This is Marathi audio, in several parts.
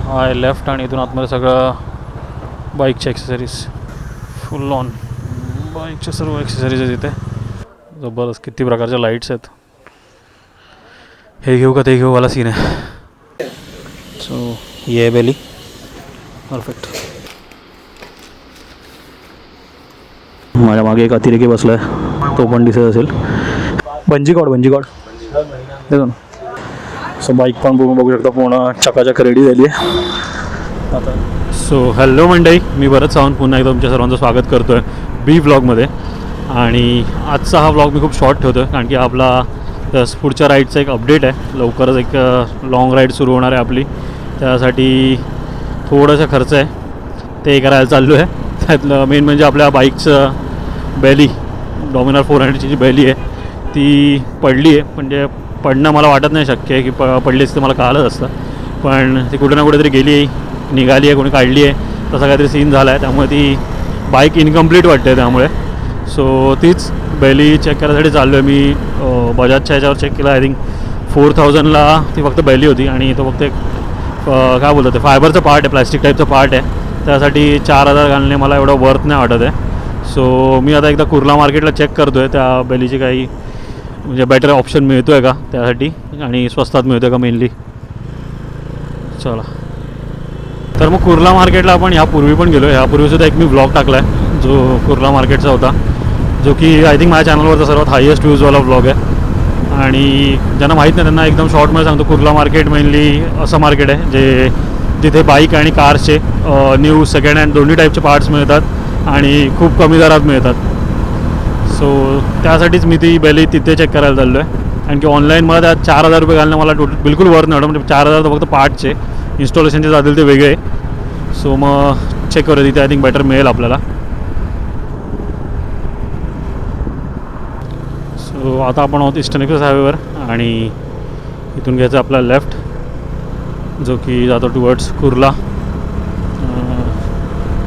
हा लेफ्ट आणि इथून आतमध्ये सगळं बाईकचे ॲक्सेसरीज फुल ऑन बाईकच्या सर्व ॲक्सेसरीज आहेत इथे. जबरदस्त किती प्रकारच्या लाईट्स आहेत. हे घेऊ का ते घेऊ वाला सीन आहे. सो ये बेली परफेक्ट. माझ्या मागे एक अतिरेकी बसला आहे, तो पण दिसत असेल. बंजी कॉड देतो ना. सो बाईक पण बघू शकता पूर्ण चकाचक रेडी झाली आहे आता. सो हॅलो मंडळी, मी भरत सावंत पुन्हा एकदा तुमच्या सर्वांचं स्वागत करतो आहे बी व्लॉगमध्ये. आणि आजचा हा व्लॉग मी खूप शॉर्ट ठेवतो आहे कारण की आपला पुढच्या राईडचा एक अपडेट आहे. लवकरच एक लाँग राईड सुरू होणार आहे आपली. त्यासाठी थोडासा खर्च आहे, ते करायला चाललो आहे. त्यातलं मेन म्हणजे आपल्या बाईकचं बेली डॉमिनर 400ची जी बेली आहे ती पडली आहे. म्हणजे पडणं मला वाटत नाही शक्य आहे की पडलीच ते मला कळालंच असतं, पण ती कुठे ना कुठेतरी गेली आहे, निघाली आहे, कोणी काढली आहे, तसा काहीतरी सीन झाला आहे. त्यामुळे ती बाईक इनकम्प्लीट वाटते. त्यामुळे सो तीच बेली चेक करायसाठी चाललो आहे मी. बजाजच्या ह्याच्यावर चेक केलं, आय थिंक 4000ला ती फक्त बेली होती. आणि तो फक्त एक काय बोलतात ते फायबरचं पार्ट आहे, प्लॅस्टिक टाईपचं पार्ट आहे. त्यासाठी 4000 घालणे मला एवढं वर्थ नाही वाटत आहे. सो मी आता एकदा कुर्ला मार्केटला चेक करतो आहे त्या बेलीची काही म्हणजे बेटर ऑप्शन मिळतो आहे का त्यासाठी, आणि स्वस्तात मिळतो आहे का मेनली. चला तर मग कुर्ला मार्केटला आपण ह्यापूर्वी पण गेलो. ह्यापूर्वीसुद्धा एक मी व्लॉग टाकला आहे जो कुर्ला मार्केटचा होता, जो की आय थिंक माझ्या चॅनलवरचा सर्वात हायेस्ट व्ह्यूजवाला व्लॉग आहे. आणि ज्यांना माहीत नाही त्यांना एकदम शॉर्टमध्ये सांगतो, कुर्ला मार्केट मेनली असं मार्केट आहे जिथे बाईक आणि कारचे न्यू सेकंड हँड दोन्ही टाईपचे पार्ट्स मिळतात आणि खूप कमी दरात मिळतात. सो त्यासाठीच मी ती बेली तिथे चेक करायला चाललो आहे. कारण की ऑनलाईन मला त्यात 4000 रुपये घालणं मला बिलकुल वर्थ नाही. म्हणजे 4000 तर फक्त पार्टचे, इन्स्टॉलेशनचे जातील ते वेगळे. सो मग चेक करूया तिथे, आय थिंक बेटर मिळेल आपल्याला. सो आता आपण आहोत ईस्टर्न एक्सप्रेस हायवेवर आणि इथून घ्यायचं आपला लेफ्ट, जो की जातो टुवर्ड्स कुर्ला.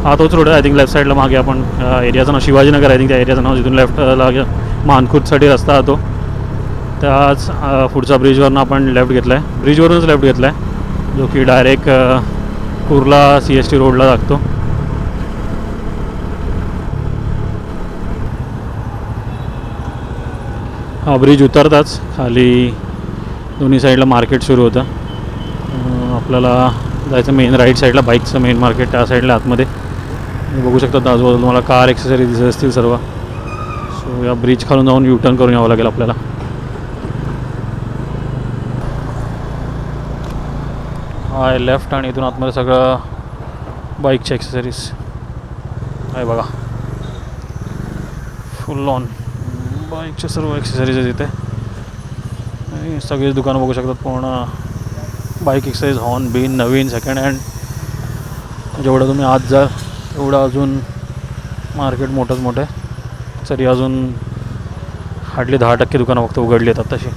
हा तोच रोड आहे. आय थिंक लेफ्ट साईडला मागे आपण एरियाचं नाव शिवाजीनगर, आय थिंक त्या एरियाचं नाव. जिथून लेफ्टला मानखुर्दसाठी रस्ता जातो त्याच पुढचा ब्रिजवरनं आपण लेफ्ट घेतला आहे. ब्रिजवरूनच लेफ्ट घेतला आहे, जो की डायरेक्ट कुर्ला CST रोडला लागतो. हा ब्रिज उतरताच खाली दोन्ही साईडला मार्केट सुरू होतं. आपल्याला जायचं मेन राईट साईडला, बाईकचं मेन मार्केट त्या साईडला आतमध्ये. बघू शकता आजूबाजूला तुम्हाला कार ॲक्सेसरी दिसत असतील सर्व. सो या ब्रिज खालून जाऊन U-टर्न करून यावं लागेल आपल्याला. हा लेफ्ट आणि इथून आतमध्ये सगळं बाईकचे ॲक्सेसरीज आहे बघा. फुल ऑन बाईकचे सर्व ॲक्सेसरीज आहेत इथे. आणि सगळीच दुकानं बघू शकतात पूर्ण बाईक एक्सरसाइज, हॉर्न बीन, नवीन सेकंड हँड. जेवढं तुम्ही आत जा तेवढं अजून मार्केट मोठंच मोठं आहे. तरी अजून हार्डली 10% दुकानं फक्त उघडली येतात तशी.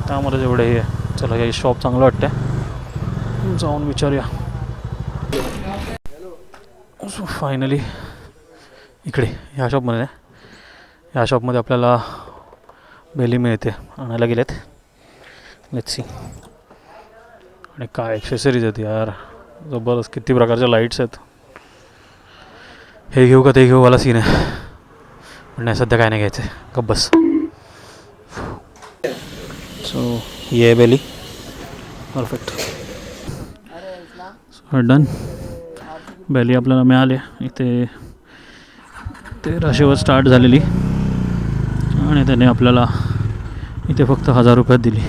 त्यामध्ये जेवढे हे चला हे शॉप चांगलं वाटतं आहे, जाऊन विचारूया. सो फायनली इकडे ह्या शॉपमध्ये, ह्या शॉपमध्ये आपल्याला बेली मिळते. आणायला गेलेत, लेट्स सी. आणि काय ॲक्सेसरीज आहेत यार, जबरदस्त किती प्रकारच्या लाईट्स आहेत. हे घेऊ का ते घेऊ वाला सीन आहे, पण नाही सध्या काय नाही घ्यायचं आहे, गप्प बस. सो ये belly perfect. So done, belly आपल्याला मिळाली. इथे 1300वर स्टार्ट झालेली आणि त्याने आपल्याला इथे फक्त 1000 रुपयात दिली.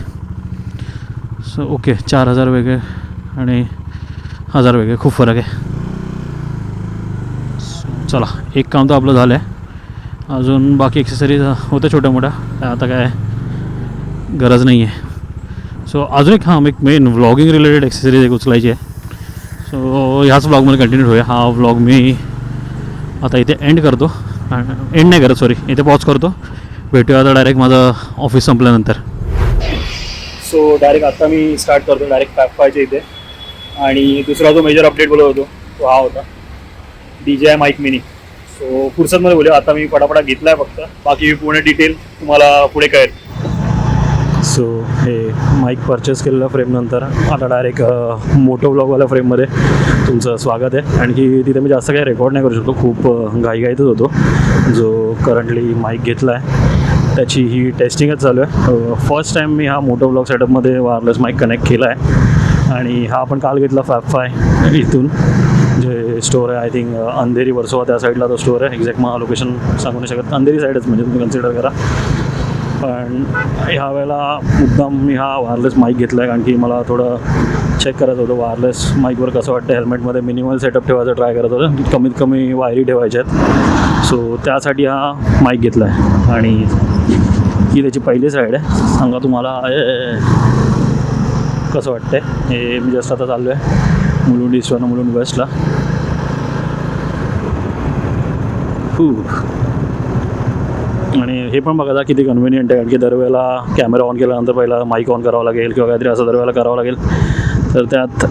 सो ओके, 4000 वेगळे आणि 1000 वेगळे, खूप फरक आहे. चला एक काम तर आपलं झालं आहे. अजून बाकी ॲक्सेसरीज होत्या छोट्या मोठ्या, आता काय गरज नाही आहे. सो अजून एक एक मेन व्लॉगिंग रिलेटेड ॲक्सेसरीज एक उचलायची आहे. सो ह्याच व्लॉगमध्ये कंटिन्यू ठेवूया. हा व्लॉग मी आता इथे एंड करतो. एंड नाही करत, सॉरी, इथे पॉज करतो. भेटूया आता डायरेक्ट माझं ऑफिस संपल्यानंतर. सो डायरेक्ट आता मी स्टार्ट करतो डायरेक्ट पॅकच्या इथे. आणि दुसरा जो मेजर अपडेट बोलत होतो तो हा होता, DJI माईक मिनी. सो फुर्सतमध्ये बोलूया. आता मी पटापटा घेतला आहे फक्त, बाकी पूर्ण डिटेल तुम्हाला पुढे कळेल. सो हे माईक परचेस केलेल्या फ्रेमनंतर आता डायरेक्ट मोटो ब्लॉगवाल्या फ्रेममध्ये तुमचं स्वागत आहे. आणखी तिथे मी जास्त काही रेकॉर्ड नाही करू शकतो, खूप घाईघाईतच होतो. जो करंटली माईक घेतला आहे त्याची ही टेस्टिंगच चालू आहे. फर्स्ट टाईम मी हा मोटो ब्लॉग सेटअपमध्ये वायरलेस माईक कनेक्ट केला आहे आणि हा आपण काल घेतला फॅब5 इथून, जे स्टोअर आहे आय थिंक अंधेरी वर्सोवा त्या साईडला तो स्टोअर आहे. एक्झॅक्ट मला लोकेशन सांगू नाही शकत, अंधेरी साईडच म्हणजे तुम्ही कन्सिडर करा. पण ह्या वेळेला मुद्दाम मी हा वायरलेस माईक घेतला आहे कारण की मला थोडं चेक करायचं होतं वायरलेस माईकवर कसं वाटतं. हेल्मेटमध्ये मिनिमल सेटअप ठेवायचा ट्राय करत होतं, कमीत कमी वायरी ठेवायच्या आहेत. सो त्यासाठी हा माईक घेतला आहे आणि ही त्याची पहिली साईड आहे. सांगा तुम्हाला कसं वाटतं आहे. हे मी जस्ट आता चाललो आहे मुलुंड ईस्टवरनं मुलुंड वेस्टला. आणि हे पण बघा किती कन्व्हिनियंट आहे कारण की दरवेळेला कॅमेरा ऑन केल्यानंतर पहिला माईक ऑन करावा लागेल किंवा काहीतरी असं दरवेळेला करावं लागेल, तर त्यात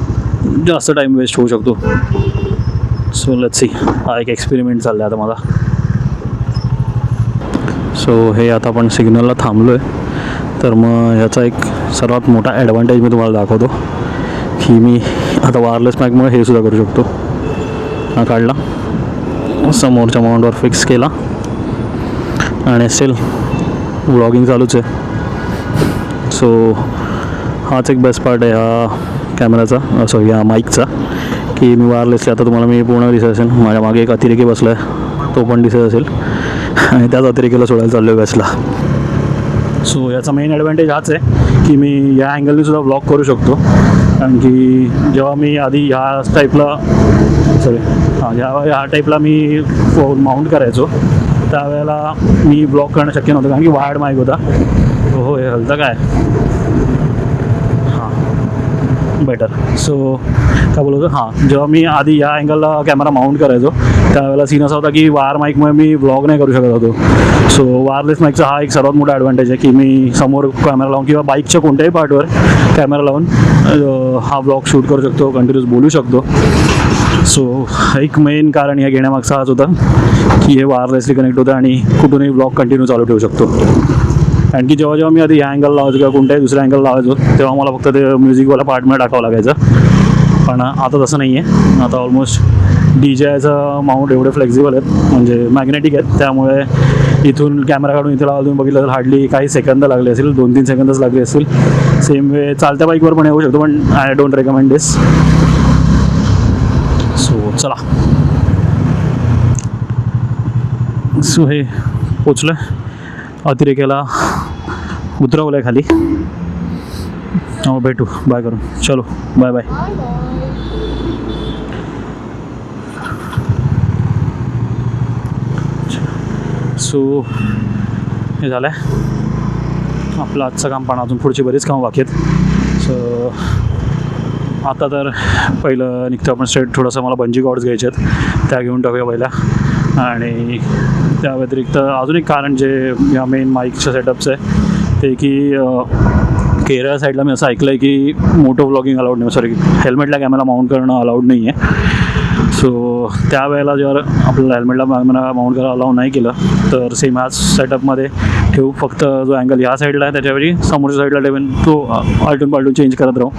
जास्त टाईम वेस्ट होऊ शकतो. सो लेट्स सी, हा एक एक्सपेरिमेंट चालला आहे आता माझा. सो हे आता आपण सिग्नलला थांबलो आहे, तर मग ह्याचा एक सर्वात मोठा ॲडव्हान्टेज मी तुम्हाला दाखवतो की मी आता वायरलेस माईकमुळे हे सुद्धा करू शकतो. हा काढला, समोरच्या माउंटवर फिक्स केला आणि स्टील व्लॉगिंग चालूच आहे. सो हाच एक बेस्ट पार्ट आहे ह्या कॅमेराचा, सॉरी ह्या माईकचा, की मी वायरलेसली आता तुम्हाला मी पूर्ण दिसत असेल. माझ्या मागे एक अतिरेकी बसला आहे, तो पण दिसत असेल आणि त्याच अतिरेकीला सोडायला चाललो आहे वेस्टला. सो याचा मेन ॲडव्हान्टेज हाच आहे की मी या अँगलने सुद्धा व्लॉग करू शकतो. कारण की जेव्हा मी आधी ह्या टाईपला ह्या टाईपला मी फोन माउंट करायचो त्यावेळेला मी ब्लॉक करणं शक्य नव्हतं कारण की वायर्ड माईक होता. हो हे हलतं काय, हां बेटर. सो काय बोलतो, हां जेव्हा मी आधी या अँगलला कॅमेरा माउंट करायचो त्यावेळेला सीन असा होता की वायर माईकमुळे मी ब्लॉग नाही करू शकत होतो. सो वायरलेस माईकचा हा एक सर्वात मोठा ॲडव्हान्टेज आहे की मी समोर कॅमेरा लावून किंवा बाईकच्या कोणत्याही पार्टवर कॅमेरा लावून हा ब्लॉग शूट करू शकतो, कंटिन्यूस बोलू शकतो. सो एक मेन कारण या घेण्यामागचा हाच होता की हे वायरलेसली कनेक्ट होतं आणि कुठूनही ब्लॉग कंटिन्यू चालू ठेवू शकतो. कारण की जेव्हा मी आधी ह्या अँगल लावायचो किंवा कोणत्याही दुसऱ्या अँगल लावायचो तेव्हा मला फक्त ते म्युझिकवाला पार्टमध्ये टाकावं लागायचं. पण आता तसं नाही आहे. आता ऑलमोस्ट DJIचं माउंट एवढे फ्लेक्झिबल आहेत, म्हणजे मॅग्नेटिक आहेत, त्यामुळे इथून कॅमेरा काढून इथे लावा तुम्ही बघितलं तर हार्डली काही सेकंद लागले असेल, 2-3 सेकंदच लागले असतील. सेम वे चालत्या बाईकवर पण येऊ शकतो, पण I don't recommend this. So चला, सो हे पोचलं अतिरेक्याला उतरवलं आहे खाली. हो भेटू बाय करून, चलो बाय बाय. सो हे झालं आहे आपलं आजचं काम, पण अजून पुढची बरीच कामं बाकी आहेत. सो आता तर पहिलं निघतं आपण स्ट्रेट. थोडंसं मला बंजी कॉर्ड्स घ्यायचे आहेत, त्या घेऊन टाकूया पहिल्या. आणि त्या व्यतिरिक्त अजून एक कारण जे या मेन माईकच्या सेटअपचं आहे ते की केरळ साईडला मी असं ऐकलं आहे की मोटो व्लॉगिंग अलाउड नाही, सॉरी हेल्मेटला कॅमेरा माउंट करणं अलाउड नाही आहे. सो त्यावेळेला जर आपल्याला हेल्मेटला कॅमेरा माउंट करायला अलाउड नाही केलं तर सेम ह्याच सेटअपमध्ये ठेवू. फक्त जो अँगल ह्या साईडला आहे त्याच्यावेळी समोरच्या साईडला ठेवून तो आलटून पालटून चेंज करत राहू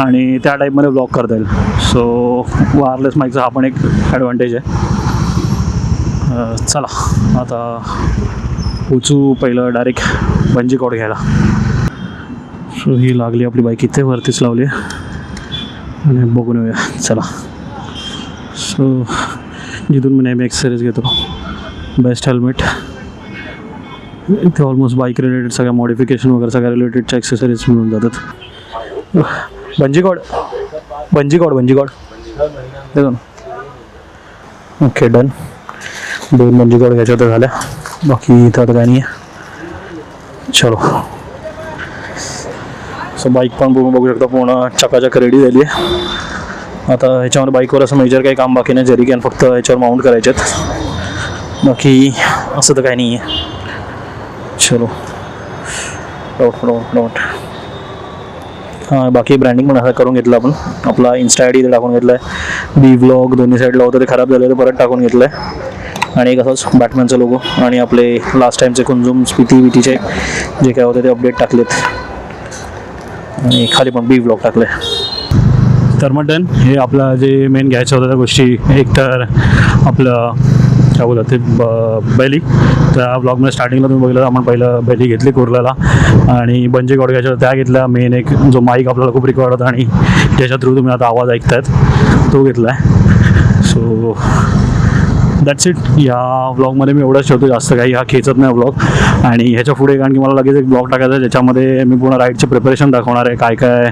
आणि त्या टाईपमध्ये ब्लॉक करता येईल. सो वायरलेस माईकचा हा पण एक ॲडव्हान्टेज आहे. चला आता पोचू पहिलं डायरेक्ट बंजी कॉर्ड घ्यायला. सो ही लागली आपली बाईक इथे वरतीच लावली आहे आणि बघून येऊया चला. सो जिथून मी नेहमी एक्सरसाइज घेतो, बेस्ट हेल्मेट, इथे ऑलमोस्ट बाईक रिलेटेड सगळ्या मॉडिफिकेशन वगैरे सगळ्या रिलेटेडच्या एक्सेसरीज मिळून जातात. बंजी कॉर्ड देतो ना. Okay done. 2 बंजी कॉर्ड घ्यायच्या तर झाल्या, बाकी इथं आता काय नाही आहे. चलो. सो बाईक पण बघू शकता पूर्ण चकाचक रेडी झाली आहे. आता ह्याच्यामध्ये बाईकवर असं मेजर काही काम बाकी नाही, जरी कॅन फक्त ह्याच्यावर माउंट करायचे आहेत, बाकी असं तर काही नाही आहे. चलो नोट. हां बाकी ब्रँडिंग पण असं करून घेतलं आपण. आपला इन्स्टा आय डी इथे टाकून घेतला आहे. बी व्लॉग दोन्ही साईडला होतं ते खराब झालं तर परत टाकून घेतलं आहे. आणि एक असंच बॅटमॅनचा लोगो आणि आपले लास्ट टाईमचे कुंजुम स्पिटी विटीचे जे काय होते ते अपडेट टाकलेत. आणि खाली पण बी ब्लॉग टाकलं आहे. तर मग डन. हे आपलं जे मेन घ्यायचं होतं त्या गोष्टी, एक तर आपलं काय बोलतात ते बैली. त्या ब्लॉगमध्ये स्टार्टिंगला तुम्ही बघितलं आपण पहिलं बैली घेतली कुर्ल्याला, आणि बंजी कॉर्ड घ्यायच्या त्या घेतल्या. मेन एक जो माईक आपल्याला खूप रिकॉर्ड होता आणि ज्याच्या थ्रू तुम्ही आता आवाज ऐकतायत तो घेतला आहे. So that's it. या व्लॉगमध्ये मी एवढंच ठेवतो, जास्त काही हा खेचत नाही व्लॉग. आणि ह्याच्या पुढे कारण की मला लगेच एक ब्लॉग टाकायचा आहे ज्याच्यामध्ये मी पूर्ण राईडचे प्रिपरेशन दाखवणार आहे, काय काय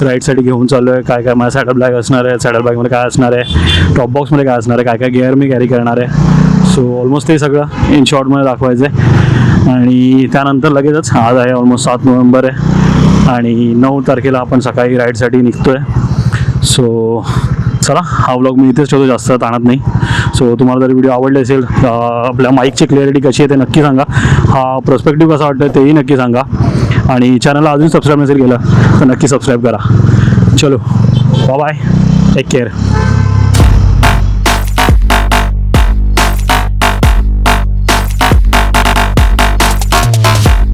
राईडसाठी घेऊन चाललो आहे, काय काय माझ्या सॅडल बॅग असणार आहे, सॅडल बॅगमध्ये काय असणार आहे, टॉप बॉक्समध्ये काय असणार आहे, काय काय गिअर मी कॅरी करणार आहे. सो ऑलमोस्ट ते सगळं इन शॉर्टमध्ये दाखवायचं आहे. आणि त्यानंतर लगेचच आज आहे ऑलमोस्ट 7 नोव्हेंबर आहे आणि 9 तारखेला आपण सकाळी राईडसाठी निघतो आहे. सो चला, हा व्लॉग मी इथेच ठेवतो, जास्त ताणत नाही. सो तुम्हाला जर व्हिडिओ आवडले असेल, आपल्या माईकची क्लिअरिटी कशी आहे ते नक्की सांगा, हा पर्स्पेक्टिव्ह कसा वाटतं तेही नक्की सांगा, आणि चॅनलला अजून सबस्क्राईब नसेल केलं तर नक्की सबस्क्राईब करा. चलो बाय बाय, टेक केअर.